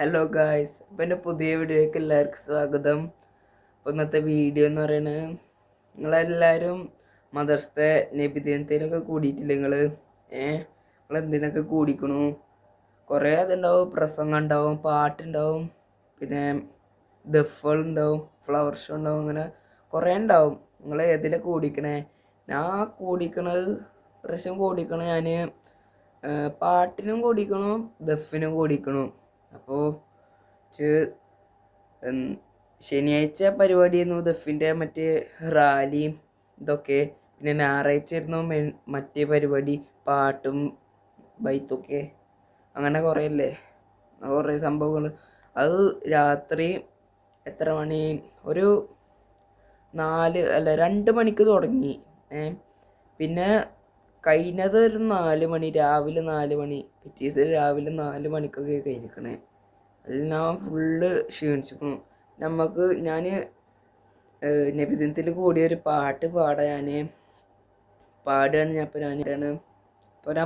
Hello guys, അപ്പം എൻ്റെ പുതിയ വീഡിയോയ്ക്ക് എല്ലാവർക്കും സ്വാഗതം. അപ്പോൾ ഇന്നത്തെ വീഡിയോ എന്ന് പറയുന്നത്, നിങ്ങളെല്ലാവരും മദർസത്തെ നബിദിനത്തിനൊക്കെ കൂടിയിട്ടില്ല നിങ്ങളെന്തിനൊക്കെ കൂടിക്കണു? കുറേ അതുണ്ടാവും, പ്രസംഗം ഉണ്ടാവും, പാട്ടുണ്ടാവും, പിന്നെ ദഫുകളുണ്ടാവും, ഫ്ലവർ ഷോ ഉണ്ടാവും, അങ്ങനെ കുറേ ഉണ്ടാവും. നിങ്ങൾ ഏതിലാണ് കൂടിക്കണേ? ഞാൻ കൂടിക്കണത് പ്രാവശ്യം കൂടിക്കണ ഞാൻ പാട്ടിനും കൂടിക്കണു, ദഫിനും കൂടിക്കണു. അപ്പോൾ ശനിയാഴ്ച പരിപാടിയായിരുന്നു ദഫിൻ്റെ മറ്റേ റാലിയും ഇതൊക്കെ. പിന്നെ ഞായറാഴ്ച ആയിരുന്നു മറ്റേ പരിപാടി, പാട്ടും ബൈത്തൊക്കെ. അങ്ങനെ കുറേ അല്ലേ, കുറേ സംഭവങ്ങൾ. അത് രാത്രി എത്ര മണി, ഒരു 2 മണിക്ക് തുടങ്ങി. പിന്നെ കഴിഞ്ഞത് ഒരു 4 മണി, രാവിലെ 4 മണി, പിറ്റേ ദിവസം രാവിലെ 4 മണിക്കൊക്കെ കഴിഞ്ഞിരിക്കണേ. അതിൽ ഞാൻ ഫുള്ള് ക്ഷീണിച്ചിരിക്കണു. ഞാൻ നബിദിനത്തിൽ കൂടിയ ഒരു പാട്ട് പാടാൻ പാടുകയാണ്. ഞാൻ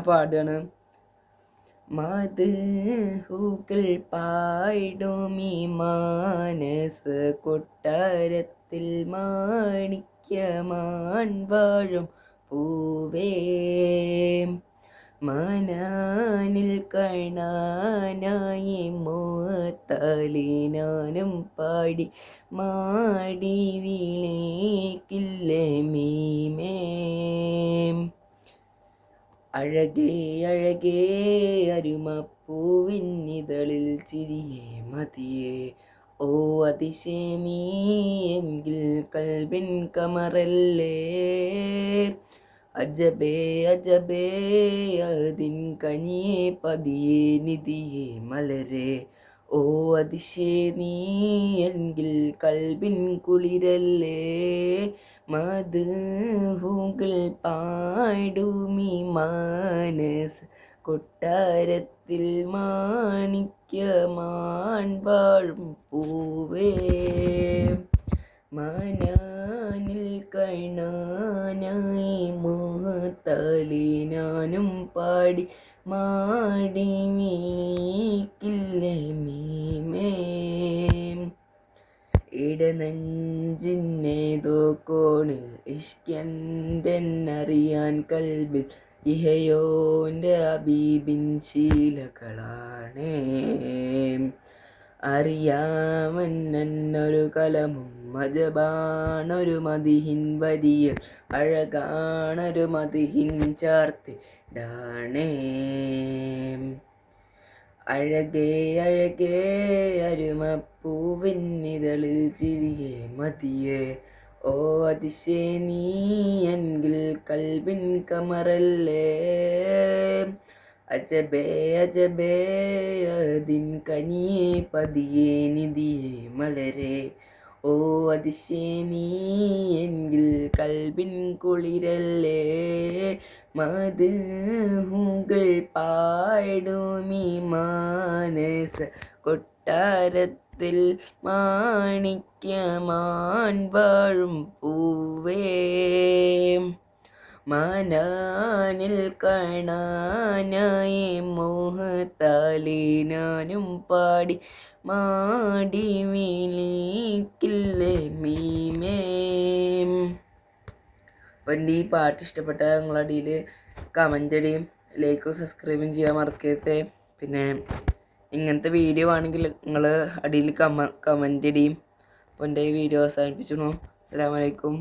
പാടുകയാണ്. മദ്ഹൂകൾ പാടുമീ മാനസ കൊട്ടാരത്തിൽ മാണിക്യമാൻ വാഴും പൂവേ, മനാനിൽ കാണാനായി മോത്താലിനാനും പാടി മാടി വിളിക്കില്ല മീമേ. അഴകേ അഴകേ അരുമപ്പൂവിന്നിതളിൽ ചിരിയേ മതിയേ, ഓ അതിശേ നീ എങ്കിൽ കൽബിൻ കമറല്ലേ. അജബേ അജബേ അതിൻ കനിയേ പതിയേ നിധിയേ മലരേ, ഓ അതിശേ നീ എങ്കിൽ കൽബിൻ കുളിരല്ലേ. മദ്ഹൂകൾ പാടുമീ മാനസ കൊട്ടാരത്തിൽ മാണിക്യമാൻ വാഴും പൂവേ, മനാനിൽ കാണാനായി മോഹത്താലിനാനും പാടി മാടി വിളിക്കില്ല മീമേ. ഇടനെഞ്ചിന്നേതോ കോണിൽ ഇഷ്കെൻ്റെന്നറിയാൻ കൽബിൽ ഇഹയോൻ്റെ ഹബീബിൻ ശീലകളാണേ. അറിയാമെന്നൊരു കലമും മജബാണൊരു മദിഹിൻ വരിയ, അഴകാണൊരു മദിഹിൻ ചാർത്തിടാണേ. അഴകേ അഴകേ അരുമപ്പൂവിന്നിതളിൽ ചിരിയേ മതിയേ, ഓ അതിശേ നീ എങ്കിൽ കൽബിൻ കമറല്ലേ. അജബേ അജബേ അതിൻ കനിയേ പതിയേ നിധിയേ മലരേ, ഓ അതിശേ നീ എങ്കിൽ കൽബിൻ കുളിരല്ലേ. മദ്ഹൂകൾ പാടുമീ മാനസ കൊട്ടാരത്തിൽ മാണിക്യമാൻ വാഴും പൂവേ, മനാനിൽ കാണാനായി മോഹത്താലിനാനും പാടി മാടി വിളിക്കില്ലേ മീമേ. അപ്പം എൻ്റെ ഈ പാട്ട് ഇഷ്ടപ്പെട്ട നിങ്ങളടിയിൽ കമൻ്റ് അടിയും ലൈക്കും സബ്സ്ക്രൈബും ചെയ്യാൻ മറക്കരുത്. പിന്നെ ഇങ്ങനത്തെ വീഡിയോ ആണെങ്കിൽ നിങ്ങൾ അടിയിൽ കമൻ്റ് അടിയും. അപ്പോൾ എൻ്റെ ഈ വീഡിയോ അവസാനിപ്പിച്ചു. അസ്സലാമു അലൈക്കും.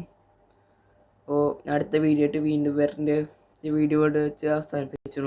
അപ്പോൾ അടുത്ത വീഡിയോ ആയിട്ട് വീണ്ടും വരേണ്ട ഈ വീഡിയോ വെച്ച് അവസാനിപ്പിച്ചു.